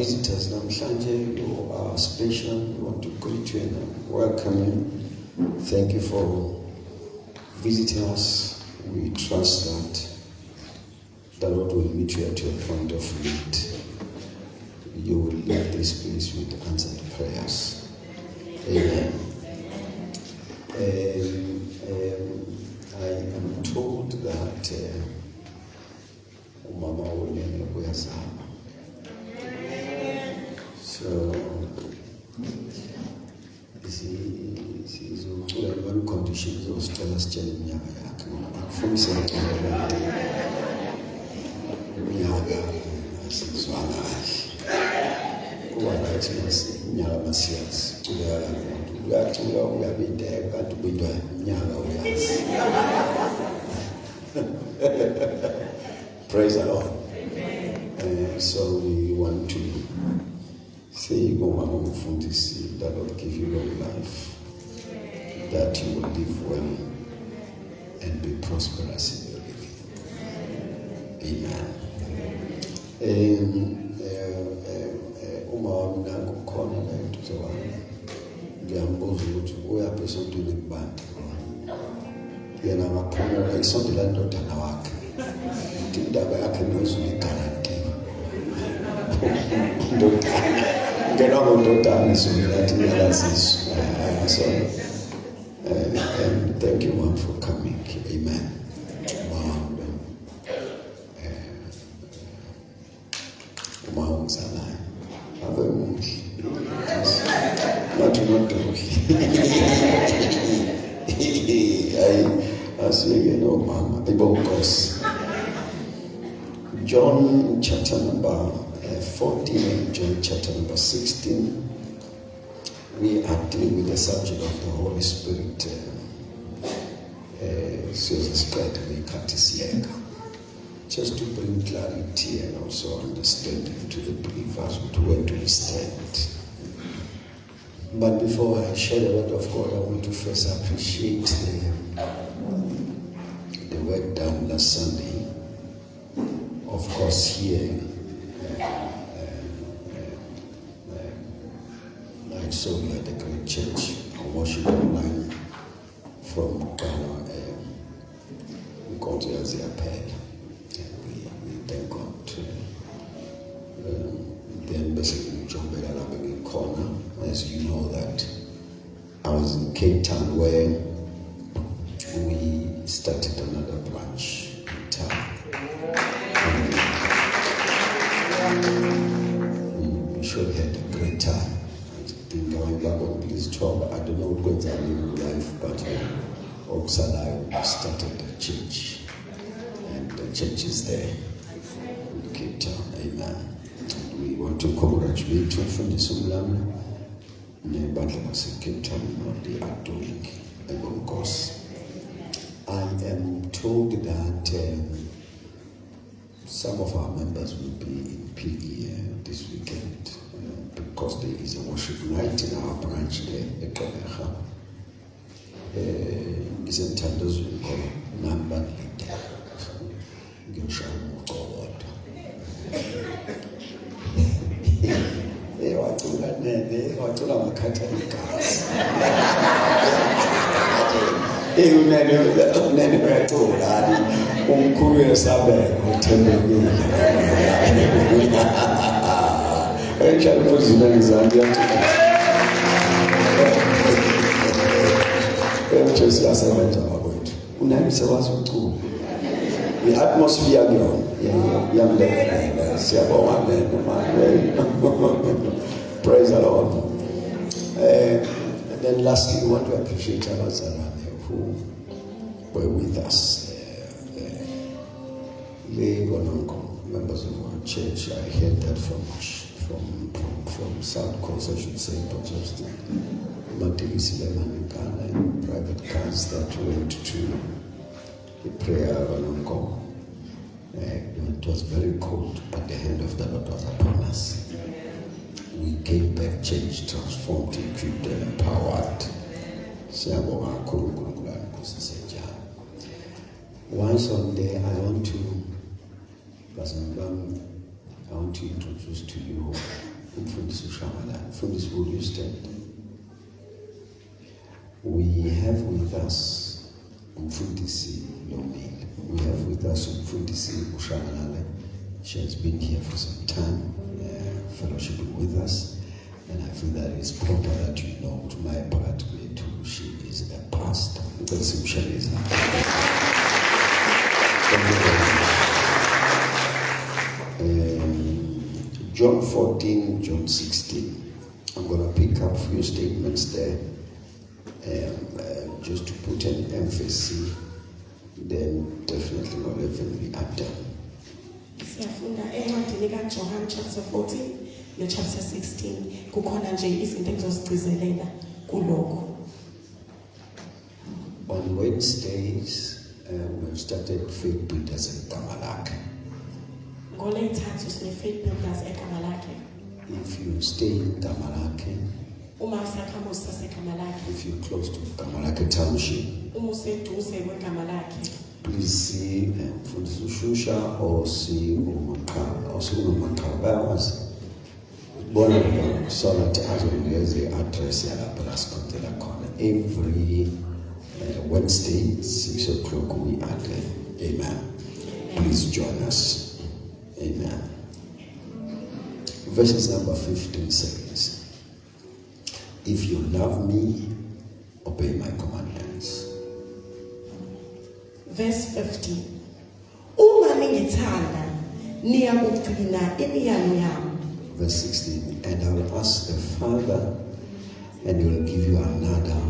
Visitors, namhlanje, you are special. We want to greet you and welcome you. Thank you for visiting us. We trust that the Lord will meet you at your point of need. You will leave this place with answered prayers. Amen. I am told that Mama Olene Buyazama. So, one condition is to tell us from Praise the Lord. So we want to say, that Lord give you long life, that you will live well and be prosperous in your living. Amen. And thank you, Mom, for coming. Amen. Mom's alive. I say, Mama, because John chapter number 14 and John chapter number 16, we are dealing with the subject of the Holy Spirit. Just to bring clarity and also understanding to the believers to where to stand. But before I share the word of God, I want to first appreciate the work done last Sunday. Of course, here I saw you at the great church. I worship online from Ghana. We go to Azia Pay. We thank God. The embassy in John Bedana corner. As you know that I was in Cape Town where we started another branch in town. We surely had a great time. Been going back on this 12. I don't know what goes on in life, but Oxalai started the church, and the church is there in Cape Town. Amen. We want to congratulate you from the Sumlam. Cape Town, what they are doing. And of course, I am told that some of our members will be in PE this weekend. Because there is a worship night in our branch there. The atmosphere praise the Lord. And then lastly, we want to appreciate others who were with us. Members of our church, I heard that from South Coast, I should say, but just Matili Sileman in Ghana, and private cars that went to the prayer of God. It was very cold, but the hand of the Lord was upon us. We came back, changed, transformed, equipped, and empowered. Once on there, I want to introduce to you Mfundisi, will you stand? We have with us Mfundisi Lomile. We have with us Mfundisi Ushabalala. She has been here for some time, fellowshipping with us. And I feel that it's proper that you know, to my part, too, she is a pastor. Because Michelle is now. John 14, John 16. I'm going to pick up a few statements there, just to put an emphasis. Then definitely not even are done. John chapter 14. Chapter 16 kukhona nje izinto engizozigcizelela kuloko. On Wednesdays we have started faith builders egama lakhe. NgoLwesithathu sine faith builders egama lakhe. If you stay in gama lakhe, uma usakhamusa segama lakhe, if you're close to gama lakhe township, uma useduze kwegama lakhe, please see Mfundisi Ushusha or see uMaqhaba or see uMaqhaba so that as well as the address every Wednesday 6 o'clock we are there. Amen. Please join us. Amen. Verses number 15 says, if you love me, obey my commandments. Verse 15. Uma ningithanda niyakugcina imiyalo yami. Verse 16, and I will ask the Father, and he will give you another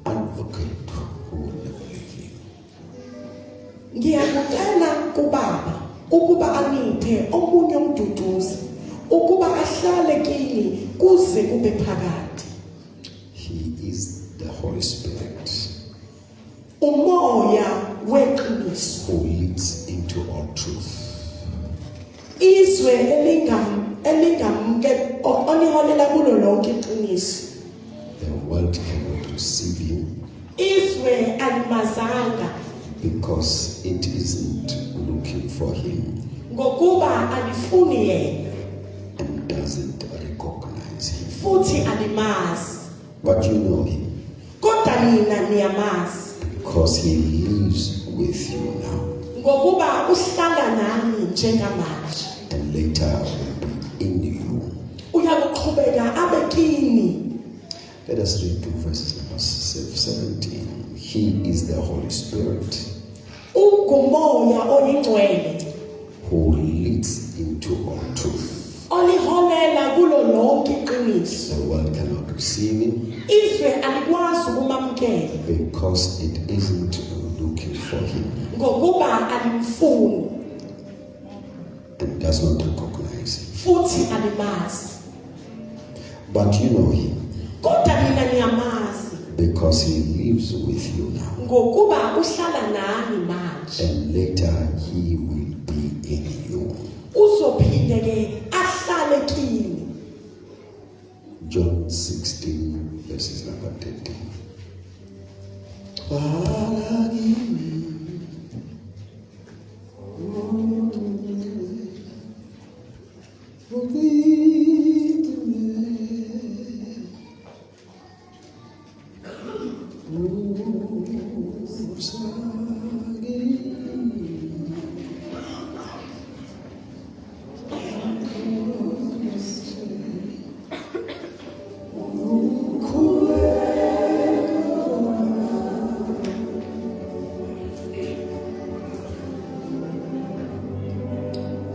advocate who will never leave you. Ngiyakucela kuBaba ukuba aniphe omunye umduduzi ukuba ahlale kini kuze kube phakade. He is the Holy Spirit, umoya weqiniso, who leads into all truth. Izwe elingamke oniholela kulo lonke iqiniso. The world cannot receive him Izwe alimazanga because it isn't looking for him ngokuba alifuni yena and doesn't recognize him. futhi alimazi. But you know him Kodwa mina niyamazi because he lives with you now ngokuba uhlala nami njengamanje. and later will be in you. Uyakuqhubeka abe kini. Let us read 2 verses number 17. He is the Holy Spirit, Ungumoya oyingcwele who leads into all truth. oliholela kulo lonke iqiniso. The world cannot receive him Izwe alikwazi ukumamkela because it isn't looking for him ngokuba alimfuni and does not recognize him. futhi alimazi. But you know him Kodwa mina niyamazi because he lives with you now ngokuba uhlala nami manje. and later he will be in you. Uzophinde ke ahlale kini. John 16 verses number 13.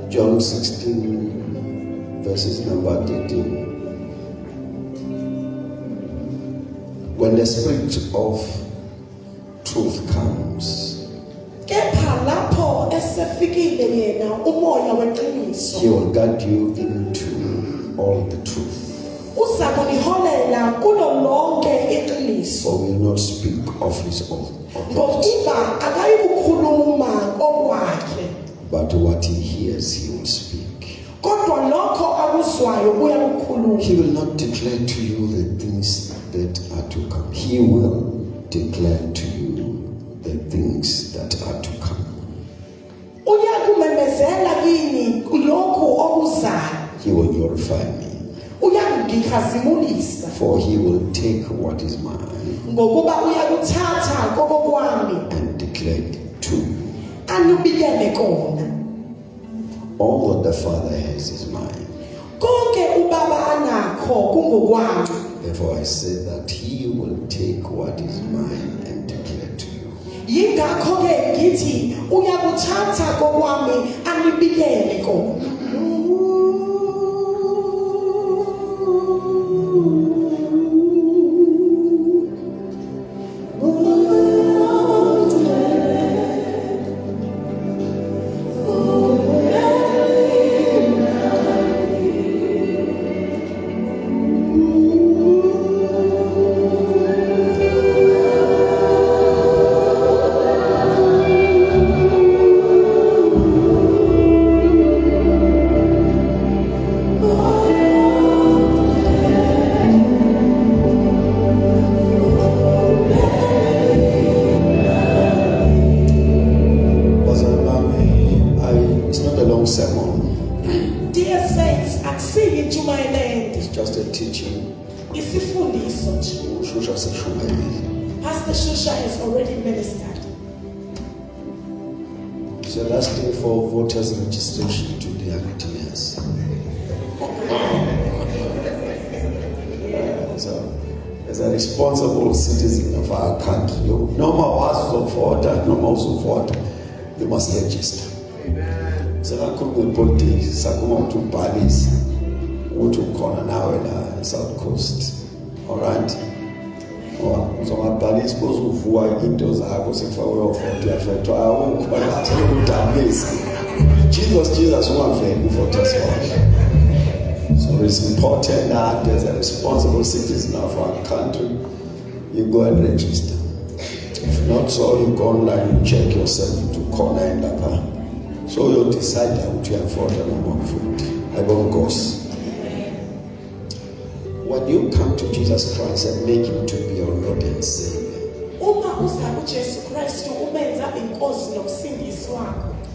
John 16 verses number 13. When the Spirit of truth comes, Kepha lapho esefikile yena umoya weqiniso, he will guide you into all the truth. uza kuniholela kulo lonke iqiniso. For we will not speak of his own Ngokuba akayikukhuluma okwakhe, but what he hears he will speak. kodwa lokho akuzwayo uyakukhuluma. He will not declare to you the things that are to come. He will declare to you the things that are to come. Uyakumemezela kini lokho okuzayo. He will glorify me. Uyangibonga ngikhazimulisa for he will take what is mine ngokuba uyakuthatha kokokwami and declare it to you. anubikele kona. All that the Father has is mine. Konke ubaba anakho kungokwami. Therefore I said that he will take what is mine and declare to you. Yingakho ke ngithi uyakuthatha kokwami anibikele kona. Pastor Shusha has already ministered. So last day for voters registration to the Argentinians. So as a responsible citizen of our country, you must register. So I could be politics, Sakuma to Paris, to corner now in South Coast. All right. So my Paris goes with who I eat those apples if I were for the effect. I won't quite ask you to Jesus, one thing for testimony. So it's important that as a responsible citizen of our country, you go and register. If not so, you go online and check yourself into corner and Lapa. So you'll decide what you afford and want food. I won't go. When you come to Jesus Christ and make him to be your Lord and Savior,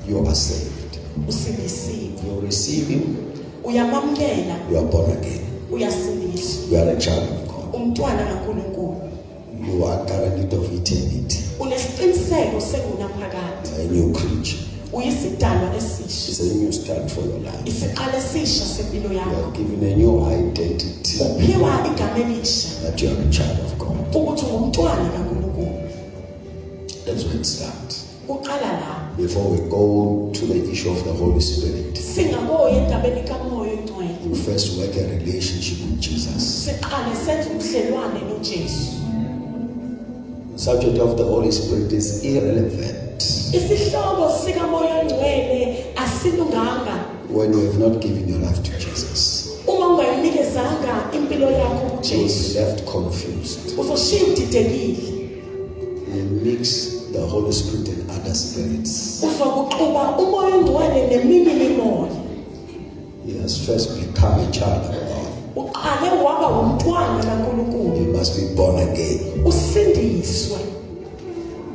you are saved. You receive him, you are born again. You are a child of God. You are guaranteed of eternity. You are a new creature. It's a new start for your life. You are given a new identity that you are a child of God. That's where it starts. Before we go to the issue of the Holy Spirit, we first work a relationship with Jesus. The subject of the Holy Spirit is irrelevant when you have not given your life to Jesus. You will be left confused. You mix the Holy Spirit and other spirits. He has first become a child of God. He must be born again.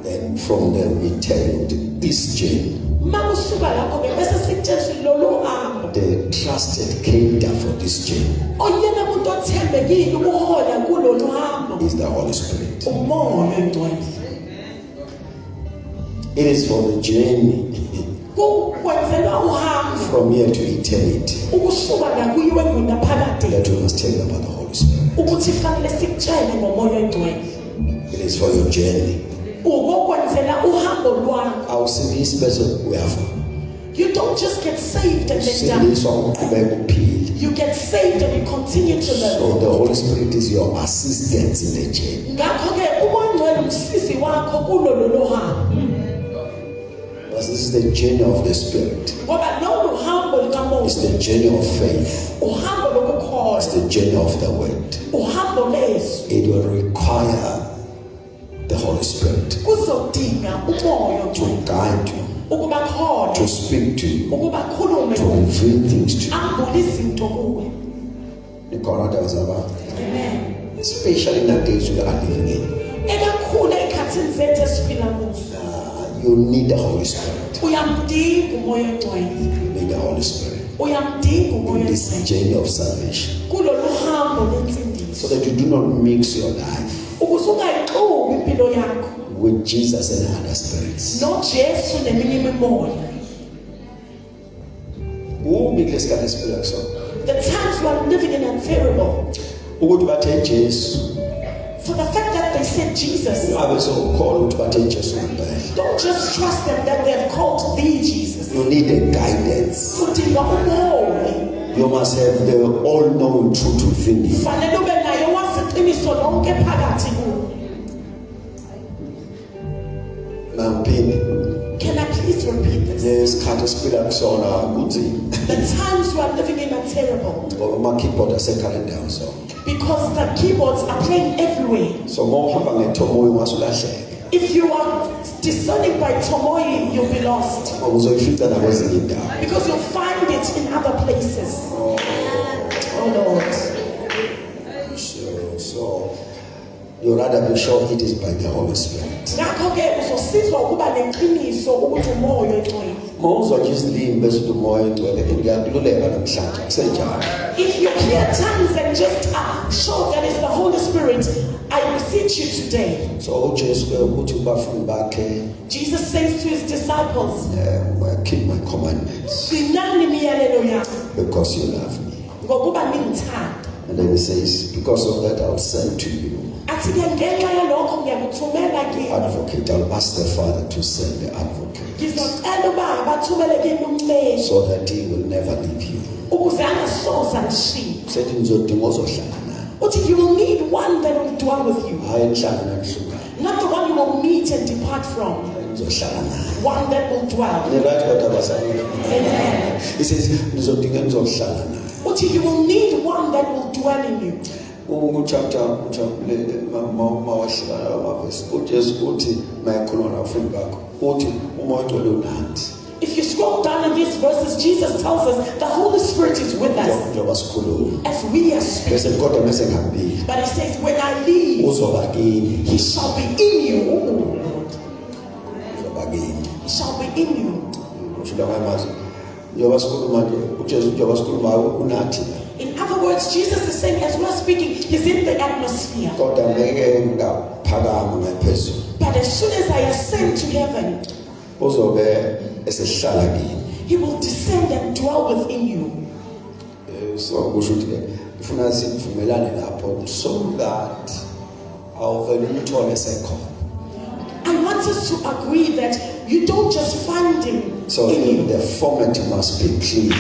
And from there we tell him this journey. The trusted cater for this journey is the Holy Spirit. It is for the journey from here to eternity that we must tell you about the Holy Spirit. It is for your journey. I will say this person we have. You don't just get saved and then die. You get saved and you continue to learn. So the Holy Spirit is your assistant in the journey. This is the journey of the Spirit. It's the journey of faith. It's the journey of the Word. It will require the Holy Spirit to guide you, to speak to you, to reveal things to you. Amen. Especially in the days we are living in. You need the Holy Spirit. You need the Holy Spirit in this journey of salvation. so that you do not mix your life with Jesus and other spirits. The times we are living in are terrible. For the fact that they said Jesus, don't just trust them that they have called thee Jesus. You need a guidance. You must have the all-knowing truth within you. Can I please repeat this? The times we are living in are terrible. Because the keyboards are playing everywhere. If you are discerning by Tomoe, you'll be lost. Because you'll find it in other places. Oh Lord. So you'd rather be sure it is by the Holy Spirit. If you hear tongues and just are sure that it's the Holy Spirit, I beseech you today. So Jesus says to his disciples, keep my commandments because you love me. And then he says, because of that I'll send to you advocate. I'll ask the Father to send the advocate so that he will never leave you. You will need one that will dwell with you, not the one you will meet and depart from. One that will dwell. Amen. He says, you will need one that will dwell in you. If you scroll down in these verses, Jesus tells us the Holy Spirit is with us as we are speaking. But he says, when I leave, he shall be in you. He shall be in you. In other words, Jesus is saying, as we're speaking, he's in the atmosphere. But as soon as I ascend to heaven, he will descend and dwell within you. So that I want us to agree that you don't just find him. So the format must be clear.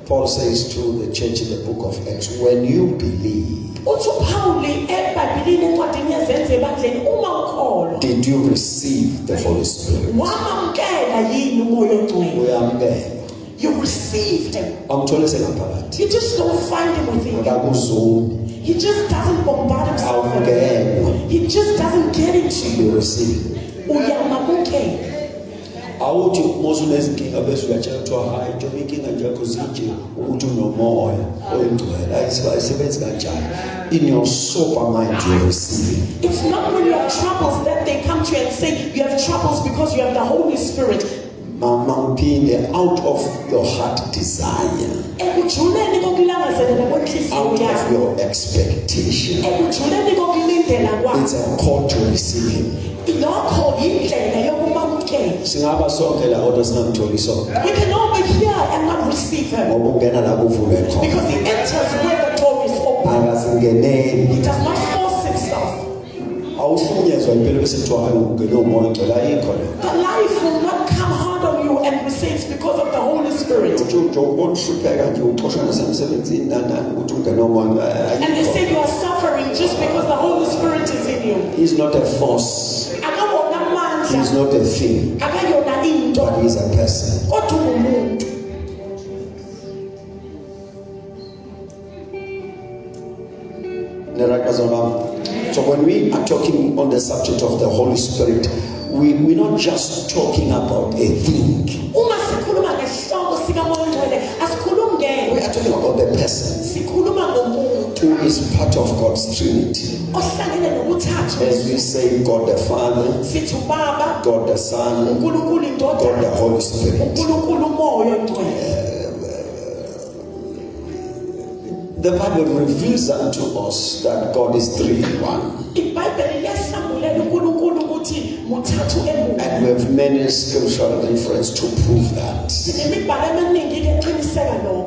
Paul says to the church in the book of Acts, when you believe, did you receive the Holy Spirit? You received him. You just don't find him within you. He just doesn't bombard himself. He just doesn't get into you. You receive him. In your sober mind you receive. It's not when you have troubles that they come to you and say you have troubles because you have the Holy Spirit. Out of your heart desire, out of your expectation, it's a call to receive him. We can all be here and not receive him because he enters where the door is open. He does not force himself. The life will not come hard on you and we say it's because of the Holy Spirit. And they say you are suffering just because the Holy Spirit is in you. He's not a force. He's not a thing. But he's a person. So when we are talking on the subject of the Holy Spirit, we're not just talking about a thing. We are talking about the person who is part of God's Trinity. As we say, God the Father, God the Son, God the Holy Spirit. The Bible reveals unto us that God is 3 in 1. And we have many scriptural references to prove that.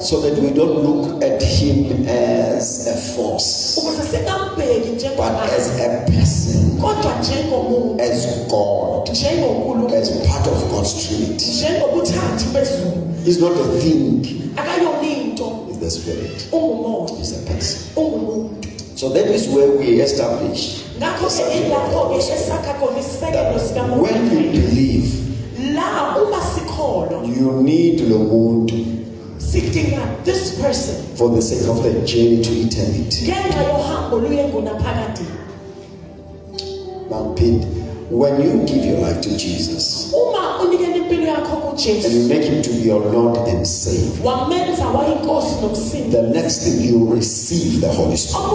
So that we don't look at him as a force, but as a person, as God, as part of God's Trinity. He's not a thing. He's the Spirit. He's a person. So that is where we establish that when you believe, you need this person for the sake of the journey to eternity. When you give your life to Jesus and you make him to be your Lord and Savior, the next thing you receive the Holy Spirit.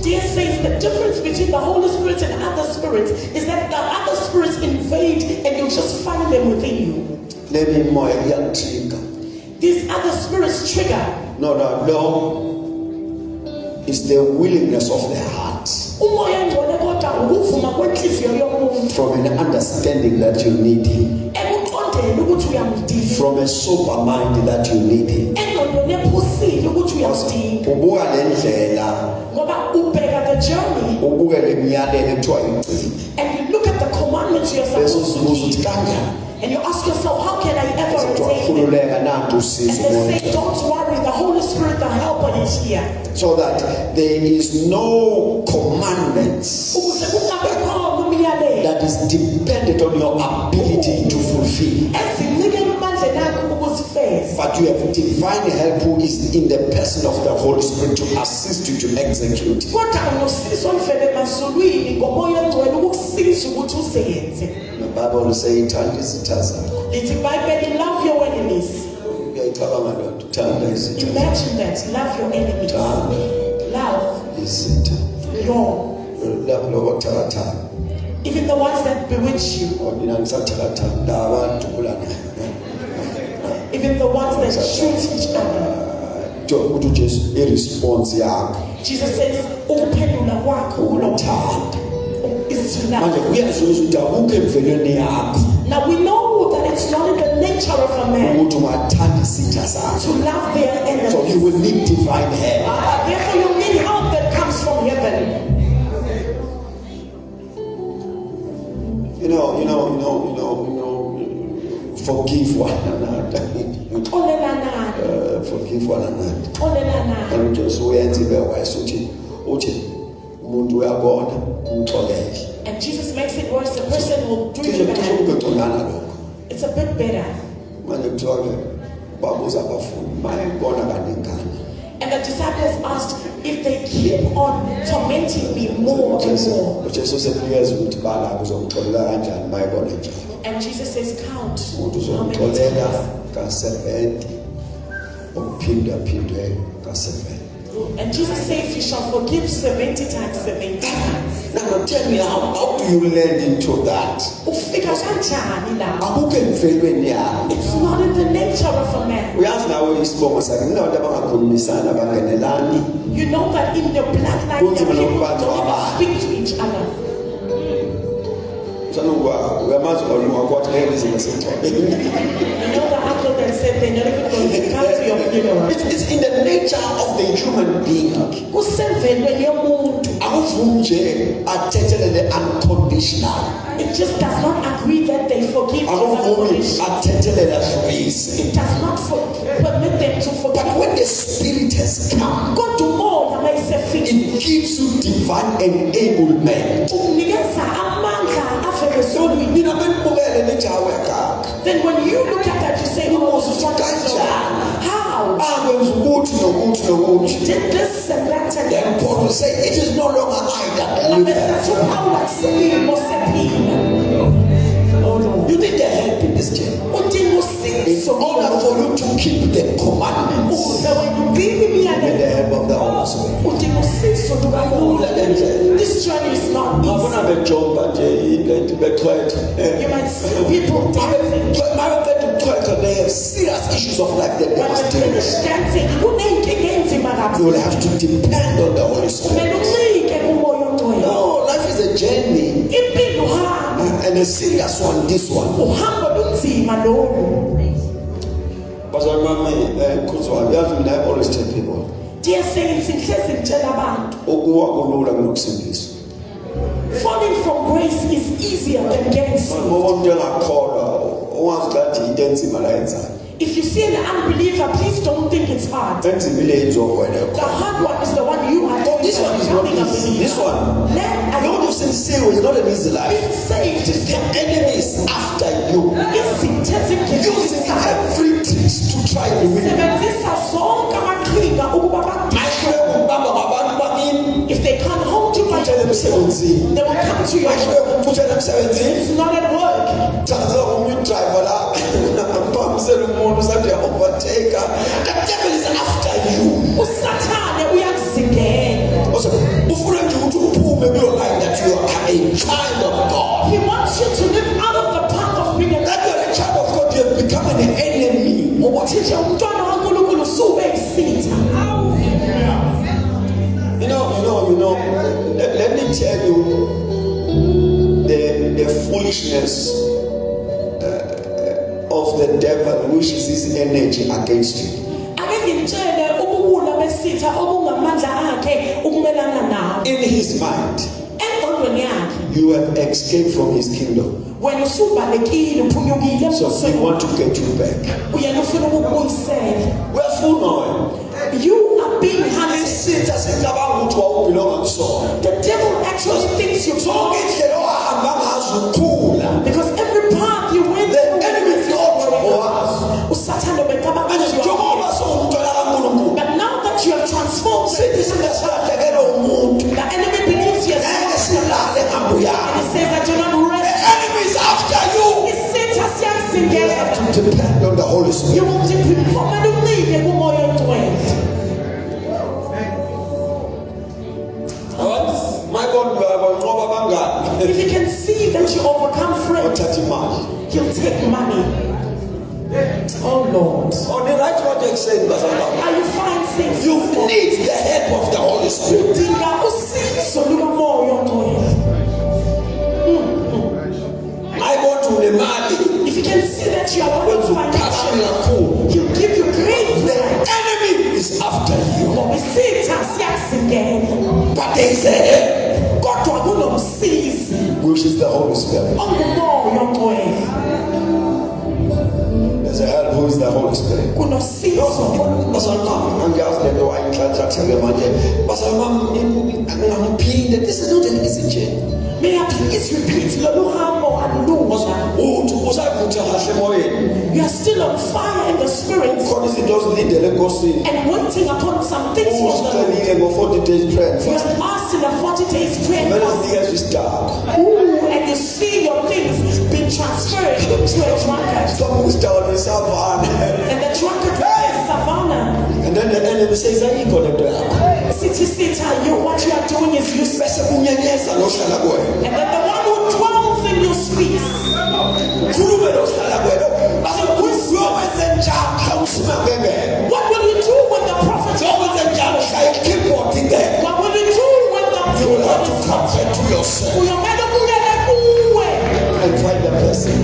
Dear saints, the difference between the Holy Spirit and other spirits is that the other spirits invade and you just find them within you. These other spirits trigger. No. It's the willingness of the heart. From an understanding that you need him. From a sober mind that you need him. The journey. And you look at the commandments you're supposed to keep. And you ask yourself, how can I ever attain them? And they say, don't worry, the Holy Spirit, the helper, is here. So that there is no commandments that is dependent on your ability to fulfill. But you have divine help who is in the person of the Holy Spirit to assist you to execute. The Bible will say, love your enemies. Imagine that, love your enemies. Love even the ones that bewitch you. Even the ones that shoot each other. Jesus says, now we know that it's not in the nature of a man to love their enemies. So you will need divine help. Therefore you need help that comes from heaven. Forgive one another. Forgive one another. And just and Jesus makes it worse. The person will do it bad. It's a bit better. And the disciples asked if they keep on tormenting me more and more. And Jesus says, count how many times. And Jesus says you shall forgive 70 times 70. Now tell me, how do you learn into that? It's not in the nature of a man. You know that in the bloodline people don't speak to each other. You know the uncle that said they're not even going to come to your funeral. It's in the nature of the human being. Unconditional. It just does not agree that they forgive. It does not permit them to forgive. But when the Spirit has come, it gives you divine enablement. Then when you look at that, you say, how? You did this and that and then Paul will say, it is no longer I that live. You need the help in this journey. In order for you to keep the commandments, you need the help of the Holy Spirit. This journey is not easy. You might see people dancing. They have serious issues of life that they must deal with. You will have to depend on the Holy Spirit. No, life is a journey. And a serious one, this one. But I always tell people, falling from grace is easier than getting saved. If you see an unbeliever, please don't think it's hard. The hard one is the one you are doing. This one is not easy. This one. Not sincere is not an easy life. The enemy is after you. Using every trick to try to win. If they can't hold you, they will come to you. It's not at work. The devil is after you. Also, that you are a child of God. He wants you to live out of the path of being that you are a child of God. You have become an enemy. You know. Let me tell you the foolishness of the devil, which is his energy against you. In his mind, you have escaped from his kingdom. So he want to get you back. We are full now. You are being hunted. The devil actually thinks you because every path you went the enemy thought but now that you have transformed, the enemy believes you. And he says that you're not rest. The enemy is after you. You have to depend on the Holy Spirit. My God, if you can see that you overcome friends, he'll take money. Oh Lord. On the right what you're saying, are you find things? You need the help of the Holy Spirit. I want to remind you. If you can see that you are going to financially, he'll give you great. The enemy is after you. But there is a help. Which is the Holy Spirit. There's a help who is the Holy Spirit. This is not an easy change. May I please repeat? You are still on fire in the spirit and waiting upon some things from the Lord. You have asked in a 40 days prayer and you see your things being transferred to a drunkard. And the drunkard is savannah. And then the enemy says, what you are doing is useless. And then the one who dwells in you speaks. What will you do when the prophet? What will you do when the you will have to come back to yourself and find the person.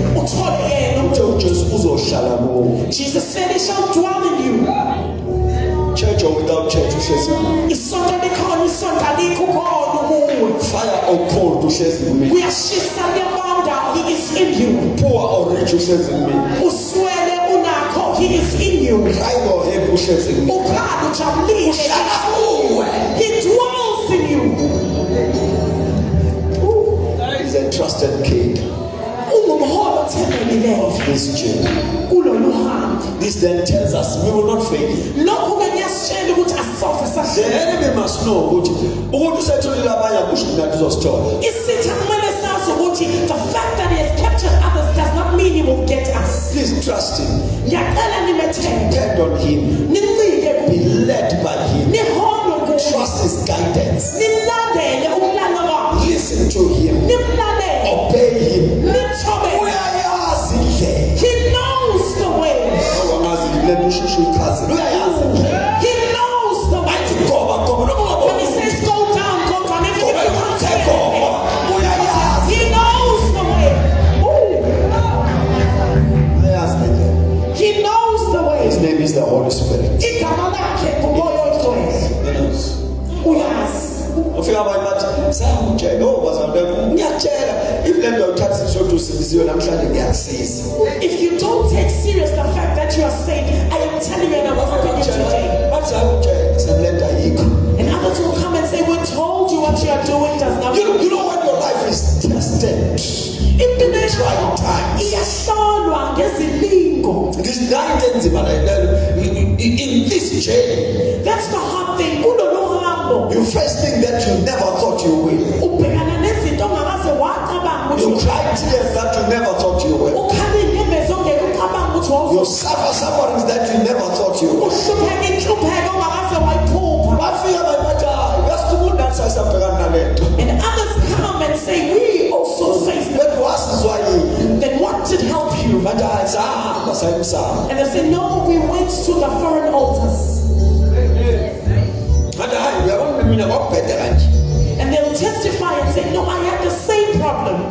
Jesus said he shall dwell in you. Church or without church, fire or cold, he is in you. Poor or rich, he is in me. He is in you. Right or heavy, he is in me. He dwells in you. He is a trusted king of this journey. This then tells us we will not fail. The enemy must know the fact that he has captured others does not mean he will get us. Please trust him. Depend on him. Be led by him. trust his guidance. Listen to him. Obey him. He knows the way. He knows the way. When he says go down, go down. If you take over, he knows the way. He knows the way. His name is the Holy Spirit. If you don't take serious the fact that you are saved, I am telling you and I'm helping you today. And others will come and say, we told you what you are doing does not. You know when your life is tested in the trying times. This guidance in this journey. That's the hard thing. You first think that you never thought you will. You cry tears that you never thought you will. You suffer sufferings that you never thought you will. And others come and say, we also face that. Then what did help you? And they say, no, we went to the foreign altars. And they'll testify and say, no, I had the same problem.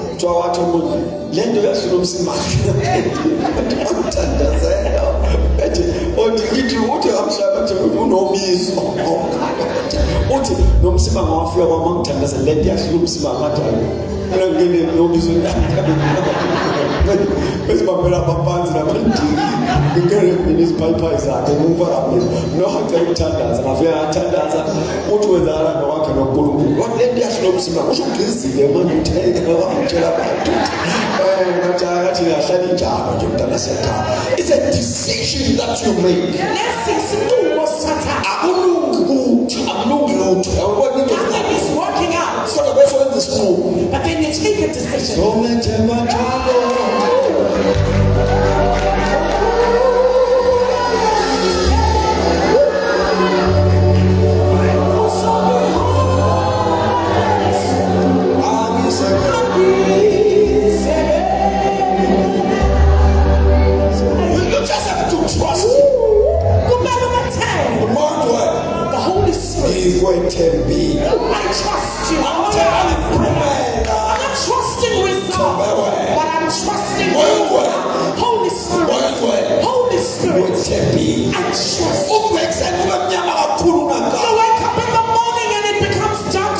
It's a decision that you make. Nothing is working out. But then you take a decision. I trust you. I'm not trusting results, but I'm trusting you. Holy Spirit. Holy Spirit. I trust you. You wake up in the morning and it becomes dark.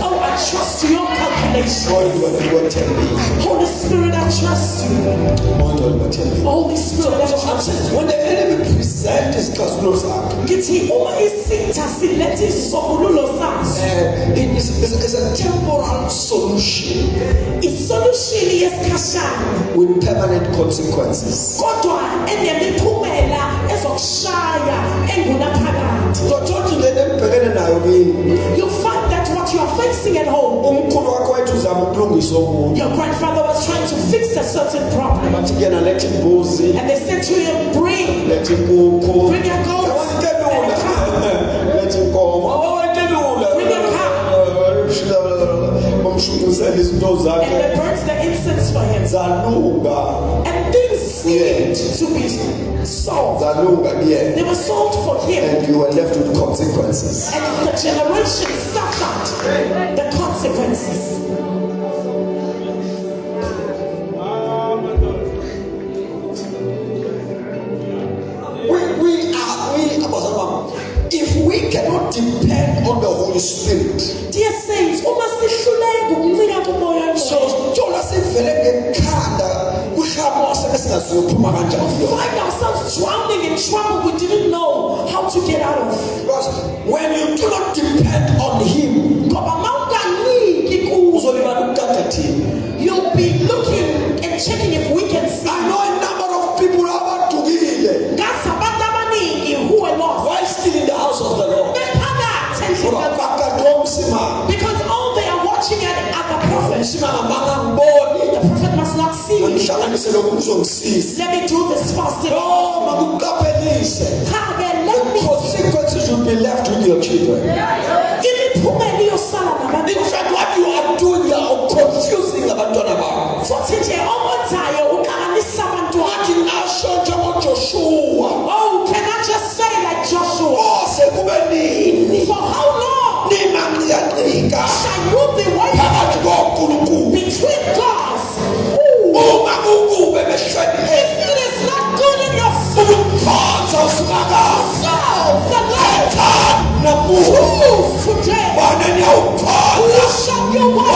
Oh, I trust your calculation. Holy Spirit, I trust you. Holy Spirit, I trust you. When the enemy presents his cosmos, it's a temporal solution. It's solution is with permanent consequences. find that what you are facing at home, your grandfather was trying to fix a certain problem. And they said to him, bring your goats and bring your cow. And they burnt the incense for him. And things seemed to be solved. They were solved for him. And you were left with consequences. And the generation suffered the consequences. If we cannot depend on the Holy Spirit, dear saints, we find ourselves drowning in trouble we didn't know how to get out of. Because when you do not depend on Him, you'll be looking and checking if we can see. I know a number of people who are lost. Why still in the house of the Lord? Because all they are watching at the prophet. The prophet must not see. Let me do this fast. The consequences will be left with your children. In fact, what you are doing, you are confusing about Joshua. Oh, can I just say like Joshua? For how long shall you be waiting between gods? If it is not good in your soul, the Lord prove today who shall you worship?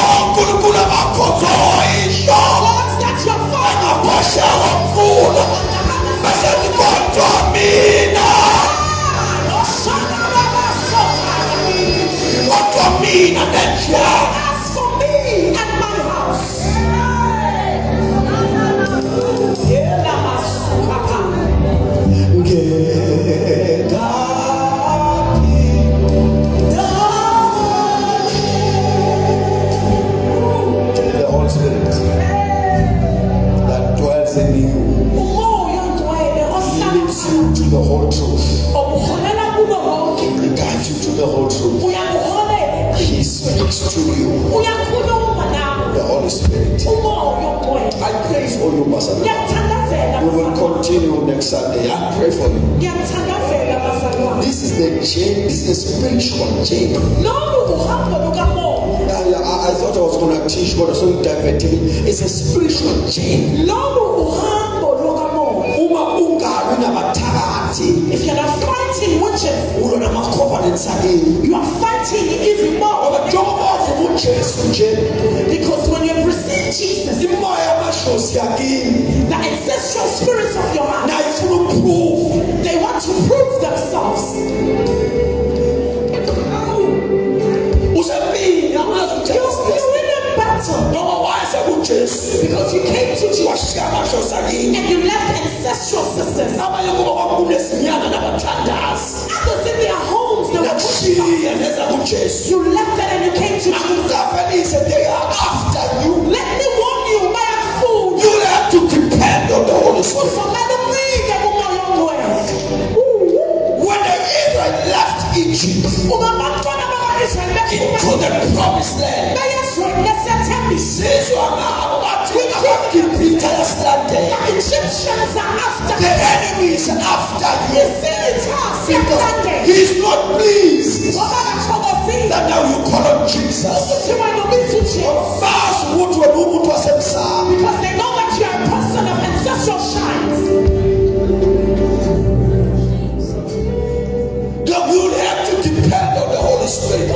Gods that your father as for me and my house. The Holy Spirit that dwells in you leads you to the whole truth. He guides you to the whole truth. He speaks to you. The Holy Spirit. I pray for you, Pastor. We will continue next Sunday. I pray for you. This is the chain. This is a spiritual chain. I thought I was going to teach, but I was so diverting. It's a spiritual chain. If you're not fighting witches, you are fighting even more. Because when you have received Jesus, the ancestral spirits of your heart, they want to prove themselves. You're in a battle. Because you came to Jesus and you left ancestral sisters. Others in their homes, they were you left that and you came to Jesus. They are after you. Let me warn you, my fool. You have to depend on the Holy Spirit. When the Israelites left Egypt into the promised land, Egyptians are after the enemy is after you. He's not pleased that now you call on Jesus. Because they know that you are a person of ancestral shines. You have to depend on the Holy Spirit.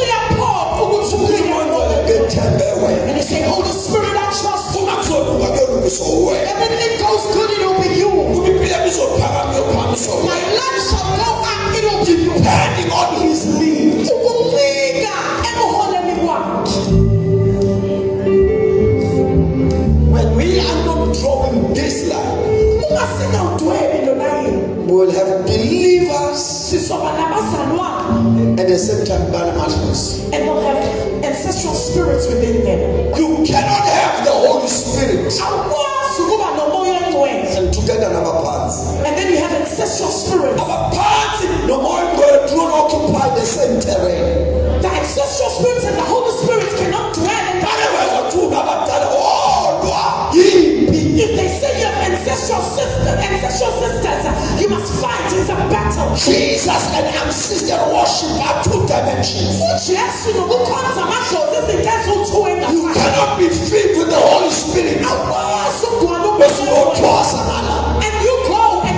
And they say, Holy Spirit, I trust you. Everything goes good, it'll be you. My life shall go up, it'll be you. Depending on His lead. When we are not drawing this line, we will have believers At the same time, and they'll have ancestral spirits within them. You cannot have the Holy Spirit and together another parts. And then you have ancestral spirits. Our parts no more do not occupy the same terrain. The ancestral spirits and the Holy Spirit cannot dwell in the If they say you have ancestral sisters, you must fight. It's a battle. Jesus and ancestor worship are two dimensions. You cannot be filled with the Holy Spirit. And you go and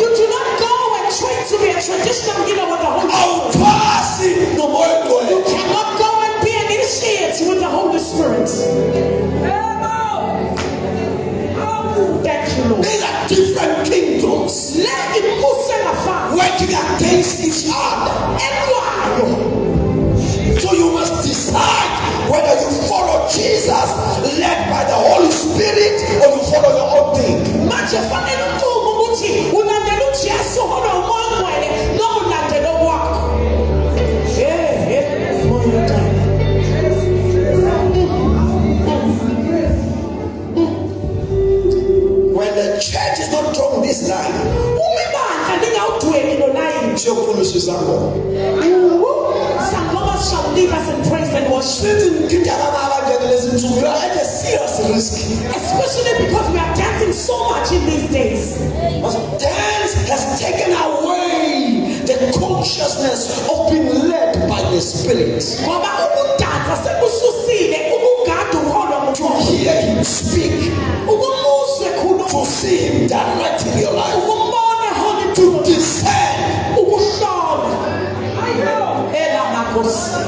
you do not go and train to be a traditional healer with the Holy Spirit. You cannot go and be an initiate with the Holy Spirit. Thank you, Lord. These are different kingdoms working against each other. So you must decide whether you follow Jesus led by the Holy Spirit or you follow your own thing. When the church is not drawing this line, shall lead us in praise and worship. Especially because we are dancing so much in these days. Dance has taken away the consciousness of being led by the Spirit. To hear Him speak, to see Him directing your life, to discern.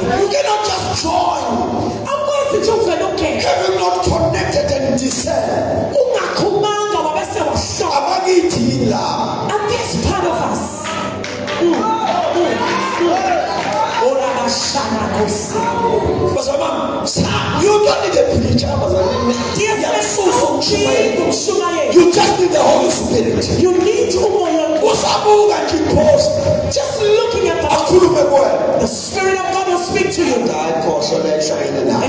You cannot just join. Have you not connected and discerned? And this part of us. You don't need a preacher. You just need the Holy Spirit. You need just looking at the Spirit of God will speak to you. And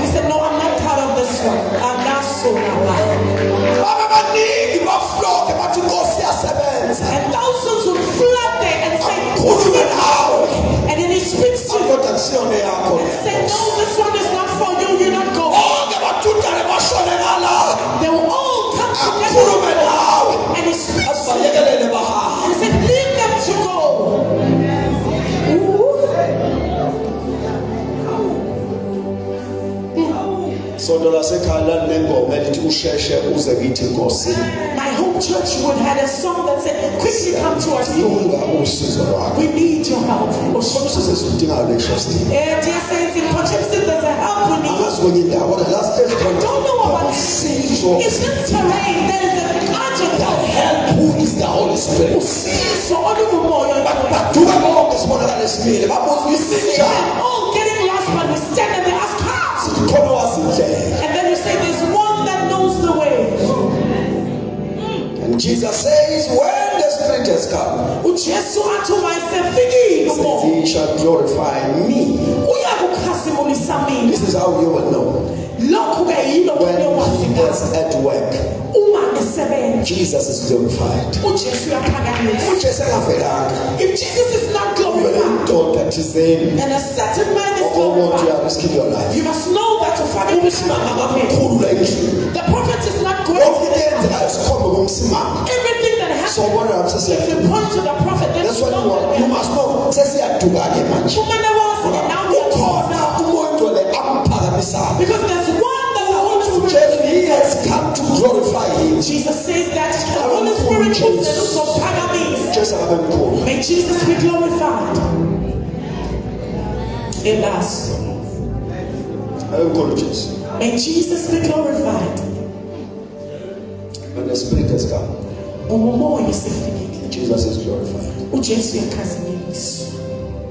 he said, no, I'm not part of this one. I'm not so. And thousands will flood there and say, and then he speaks to you and say, no, this one is not for you. You don't go. They will all come together and he speaks to you and he said, leave them to go. So my home church would have a song that said, quickly come to us. We need your help. Dear saints, in Poughkeepsie there's a help we need. I don't know about it's just terrain. There is an urgent help. Who is the Holy Spirit? But do it all this morning and it's me. You see them all getting lost, but we stand and they ask how. And then you say there's one that knows the way. And Jesus says, when the Spirit has come, He shall glorify me. This is how you will know. When He is at work, Jesus is glorified. If Jesus is not glorified, and a certain man is glorified, you must know that your Father is not glorified. The prophet is not glorified. Everything that happens, if you point to the prophet, that's what you must know. Because there's one that the Holy Spirit has come to glorify Him. Jesus says that the Holy Spirit puts the loose of paramis. May Jesus be glorified. May Jesus be glorified. When the Spirit has come, Jesus is glorified.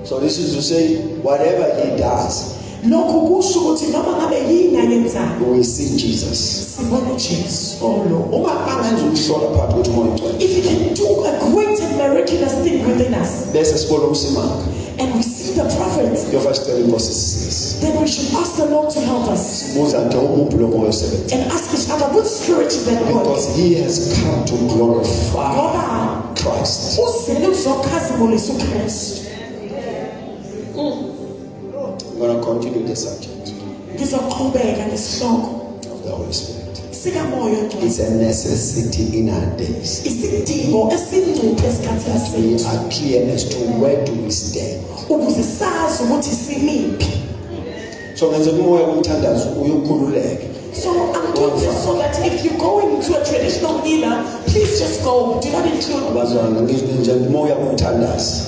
So this is to say, whatever He does, we see Jesus. If he can do a great and miraculous thing within us, and we see the prophet, then we should ask the Lord to help us and ask each other, what spirit is that God? Because he has come to glorify Christ. I'm going to continue the subject of the Holy Spirit. It's a necessity in our days. We are clear as to where do we stand. So that if you're going to a traditional healer, please just go. Do not include.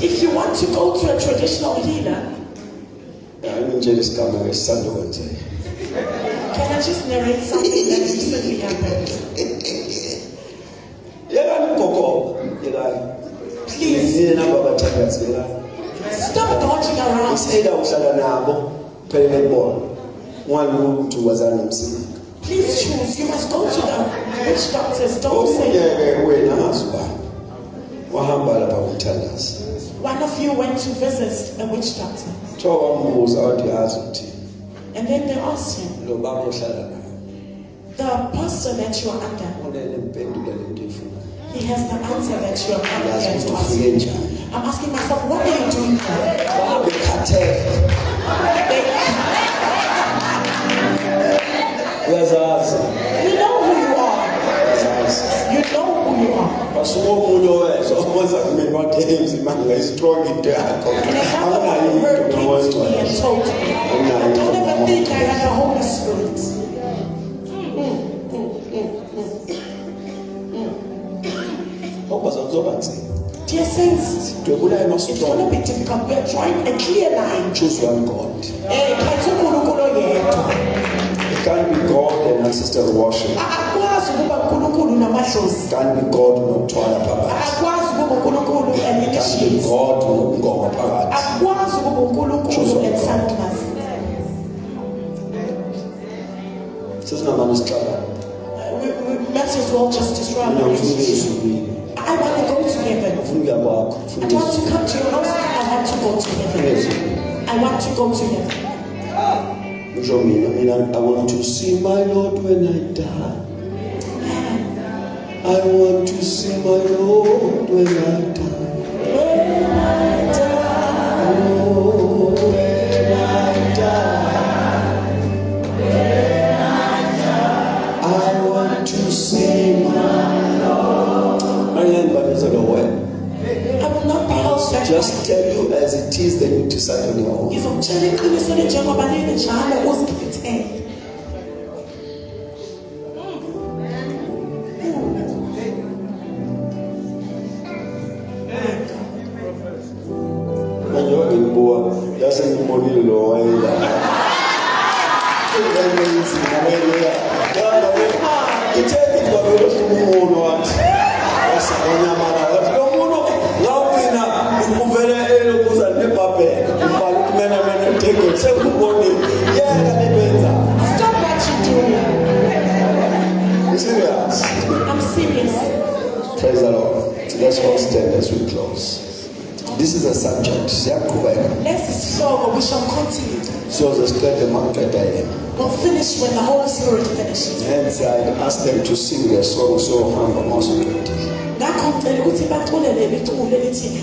If you want to go to a traditional healer, can I just narrate something that recently happened? Please stop dodging around. Please choose. You must go to the witch doctors. Don't say. One of you went to visit a witch doctor. And then they asked him, the pastor that you are under, he has the answer that you are coming here to ask. I'm asking myself, what are you doing here? You know who you are. You know who you are. And another word came to me and told me, don't ever think I had the Holy Spirit. Dear saints, it's going to be difficult. We are trying a clear line. Choose one God. It can't be God and ancestral worship. It can't be God no twala papa. It can't be God no ngoma phakathi. Choose one God. Might as well just destroy it. I want to go to heaven. I want to come to your house. I want to go to heaven. I want to go to heaven. I want to see my Lord when I die. I want to see my Lord when I die. When I die. Oh, when I die. When I die. I want to see my Lord. I will not be held back. Just tell you as it is, then you decide on your own. Stop what you're doing. You serious? I'm serious. Praise the Lord. Let's all stand as we close. This is a subject. Let's slow, we shall continue. So We'll finish when the Holy Spirit finishes. Hence, I asked them to sing their song so humble, also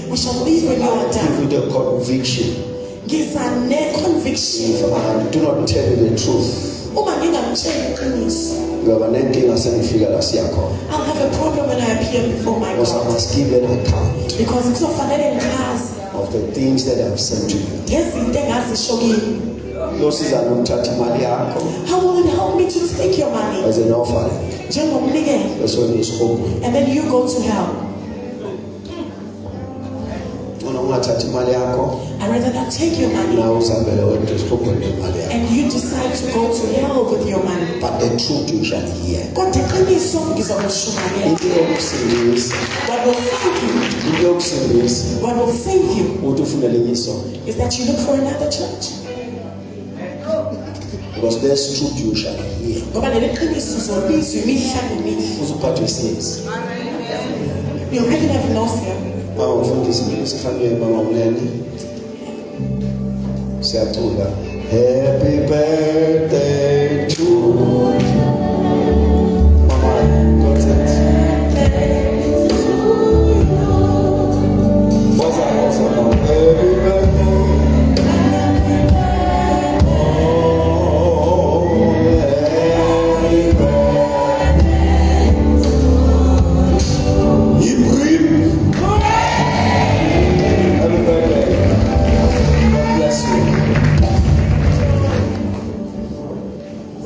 We shall leave when you are done. With a conviction. Give a conviction. If I do not tell you the truth, I'll have a problem when I appear before my because God. I must give an account Because it's not of the things that I have sent to you. yes, how will it help me to take your money? As an offering. And That's what is hoping. then you go to hell. I'd rather not take your money. And you decide to go to hell with your money. But the truth you shall hear. What will save you? What will save you is that you look for another church. Because there's truth you shall hear. Also part you says. You have nausea. Mama mfundisi nisifanyiwe mama mnene. Siyathola. Happy birthday to you. Mama, what's that? What's that? Happy birthday.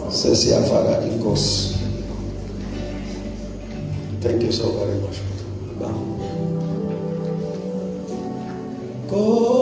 Says your Father in Ghost. Thank you so very much. Go,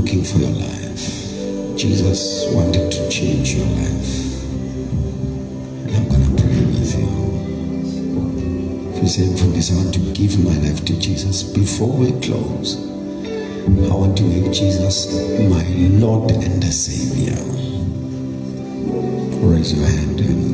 looking for your life. Jesus wanted to change your life. And I'm gonna pray with you. If you say, from this, I want to give my life to Jesus. Before we close, I want to make Jesus my Lord and Savior. Raise your hand.